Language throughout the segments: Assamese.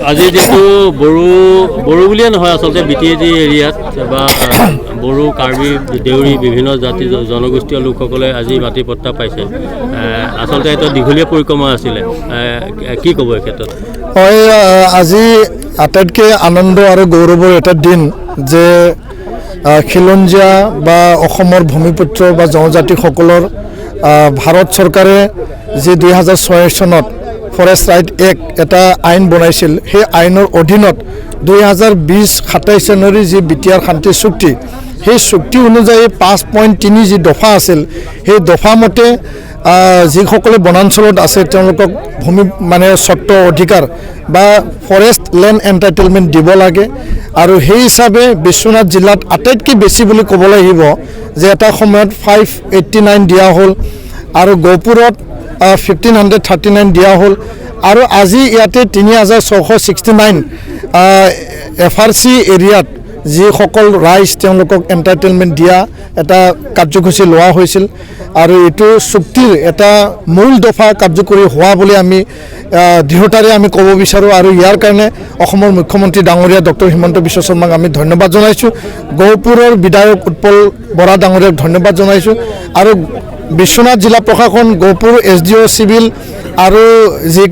আজি যেহেতু বড়ো বুলিয়ে নহয় আচলতে বিটিএডি এৰিয়াত বা বড়ো কাৰ্বি দেউৰী বিভিন্ন জাতি জনগোষ্ঠীয় লোকসকলে আজি মাটি পট্টা পাইছে আচলতে এটা দীঘলীয়া পৰিক্ৰমা আছিলে কি ক'ব এই ক্ষেত্ৰত হয় আজি আটাইতকৈ আনন্দ আৰু গৌৰৱৰ এটা দিন যে খিলঞ্জীয়া বা অসমৰ ভূমিপুত্ৰ বা জনজাতিসকলৰ ভাৰত চৰকাৰে যি 2006 চনত ফৰেষ্ট ৰাইট এক্ট এটা আইন বনাইছিল সেই আইনৰ অধীনত 2020-27 জানুৱাৰী যি বিটিআৰ শান্তি চুক্তি সেই চুক্তি অনুযায়ী 5.3 যি দফা আছিল সেই দফা মতে যিসকলে বনাঞ্চলত আছে তেওঁলোকক ভূমি মানে স্বত্ব অধিকাৰ বা ফৰেষ্ট লেণ্ড এণ্টাইটেলমেণ্ট দিব লাগে আৰু সেই হিচাপে বিশ্বনাথ জিলাত আটাইতকৈ বেছি বুলি ক'ব লাগিব যে এটা সময়ত 589 দিয়া হ'ল আৰু গহপুৰত 1539 দিয়া হ'ল আৰু আজি ইয়াতে 3669 FRC এৰিয়াত যিসকল ৰাইজ তেওঁলোকক এণ্টাইটেলমেণ্ট দিয়া এটা কাৰ্যসূচী লোৱা হৈছিল আৰু এইটো চুক্তিৰ এটা মূল দফা কাৰ্যকৰী হোৱা বুলি আমি দৃঢ়তাৰে আমি ক'ব বিচাৰোঁ আৰু ইয়াৰ কাৰণে অসমৰ মুখ্যমন্ত্ৰী ডাঙৰীয়া ডক্টৰ হিমন্ত বিশ্ব শৰ্মাক আমি ধন্যবাদ জনাইছোঁ গহপুৰৰ বিধায়ক উৎপল বৰা ডাঙৰীয়াক ধন্যবাদ জনাইছোঁ আৰু বিশ্বনাথ জিলা প্ৰশাসন গহপুৰ SDO চিভিল আৰু যি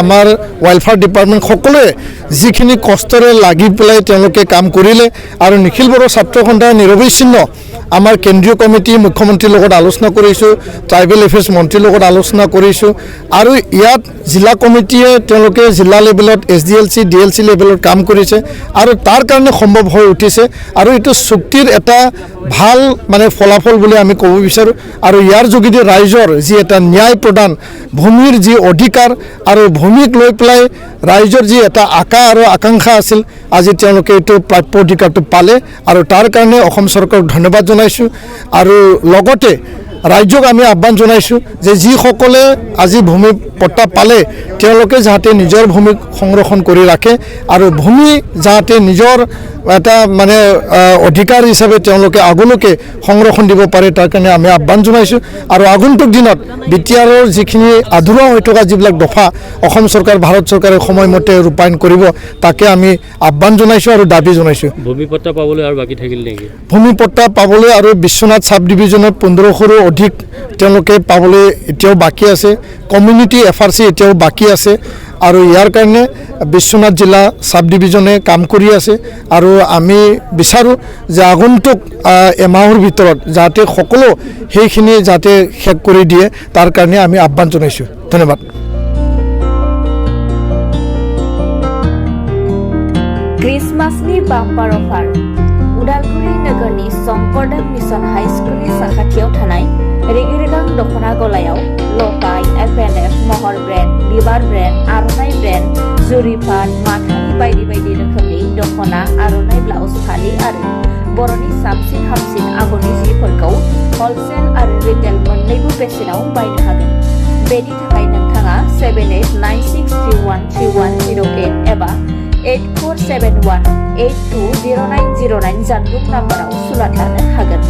আমাৰ ৱেলফেয়াৰ ডিপাৰ্টমেণ্ট সকলোৱে যিখিনি কষ্টৰে লাগি পেলাই তেওঁলোকে কাম কৰিলে আৰু নিখিল বড়ো ছাত্ৰ সন্থাৰ নিৰবিচ্ছিন্ন আমাৰ কেন্দ্ৰীয় কমিটি মুখ্যমন্ত্ৰীৰ লগত আলোচনা কৰিছোঁ ট্ৰাইবেল এফেয়াৰ্ছ মন্ত্ৰীৰ লগত আলোচনা কৰিছোঁ আৰু ইয়াত জিলা কমিটিয়ে তেওঁলোকে জিলা লেভেলত SDLC DLC লেভেলত কাম কৰিছে আৰু তাৰ কাৰণে সম্ভৱ হৈ উঠিছে আৰু এইটো চুক্তিৰ এটা ভাল মানে ফলাফল বুলি আমি ক'ব বিচাৰোঁ আৰু ইয়াৰ যোগেদি ৰাইজৰ যি এটা ন্যায় প্ৰদান ভূমিৰ যি অধিকাৰ আৰু ভূমিক লৈ পেলাই ৰাইজৰ যি এটা আশা আৰু আকাংক্ষা আছিল আজি তেওঁলোকে এইটো প্ৰাপ্য অধিকাৰটো পালে আৰু তাৰ কাৰণে অসম চৰকাৰক ধন্যবাদ জনাইছোঁ আৰু লগতে ৰাজ্যক আমি আহ্বান জনাইছোঁ যে যিসকলে আজি ভূমি পট্টা পালে তেওঁলোকে যাতে নিজৰ ভূমিক সংৰক্ষণ কৰি ৰাখে আৰু ভূমি যাতে নিজৰ এটা মানে অধিকাৰ হিচাপে তেওঁলোকে আগলৈকে সংৰক্ষণ দিব পাৰে তাৰ কাৰণে আমি আহ্বান জনাইছোঁ আৰু আগন্তুক দিনত বিটিআৰৰ যিখিনি আধৰুৱা হৈ থকা যিবিলাক দফা অসম চৰকাৰ ভাৰত চৰকাৰে সময়মতে ৰূপায়ণ কৰিব তাকে আমি আহ্বান জনাইছোঁ আৰু দাবী জনাইছোঁ ভূমি পট্টা পাবলৈ আৰু বাকী থাকিল নেকি ভূমি পট্টা পাবলৈ আৰু বিশ্বনাথ সাব ডিভিজনত 1500ৰো অধিক তেওঁলোকে পাবলৈ এতিয়াও বাকী আছে কমিউনিটি FRC এতিয়াও বাকী আছে আৰু ইয়াৰ কাৰণে বিশ্বনাথ জিলা সাব ডিভিজনে কাম কৰি আছে আৰু আমি বিচাৰোঁ যে আগন্তুক এমাহৰ ভিতৰত যাতে সকলো সেইখিনি যাতে শেষ কৰি দিয়ে তাৰ কাৰণে আমি আহ্বান জনাইছোঁ ধন্যবাদ क्रिसमासनि बाम्पार अफार उदालगुरि नोगोरनि शंकरदेव मिशन हाई स्कुलनि साखाथियाव थानाय रेगे-रेगां दख'ना गलायाव लफाय FNF महर ब्रेन्ड बिबार ब्रेन्ड आर'नाइ ब्रेन्ड जुरिफान माथानि बायदि बायदि रोखोमनि दख'ना आर'नाइ ब्लाउज फालि आरो बर'नि साबसिन हामसिन आगरनि जिफोरखौ हलसेल आरो रिटेल मोन्नैबो बेसेनाव बायनो हागोन बेनि थाखाय नोंथाङा 7896313108 एबा 8471820909 जानबुं नाम्बाराव सुलाद लानो हागोन।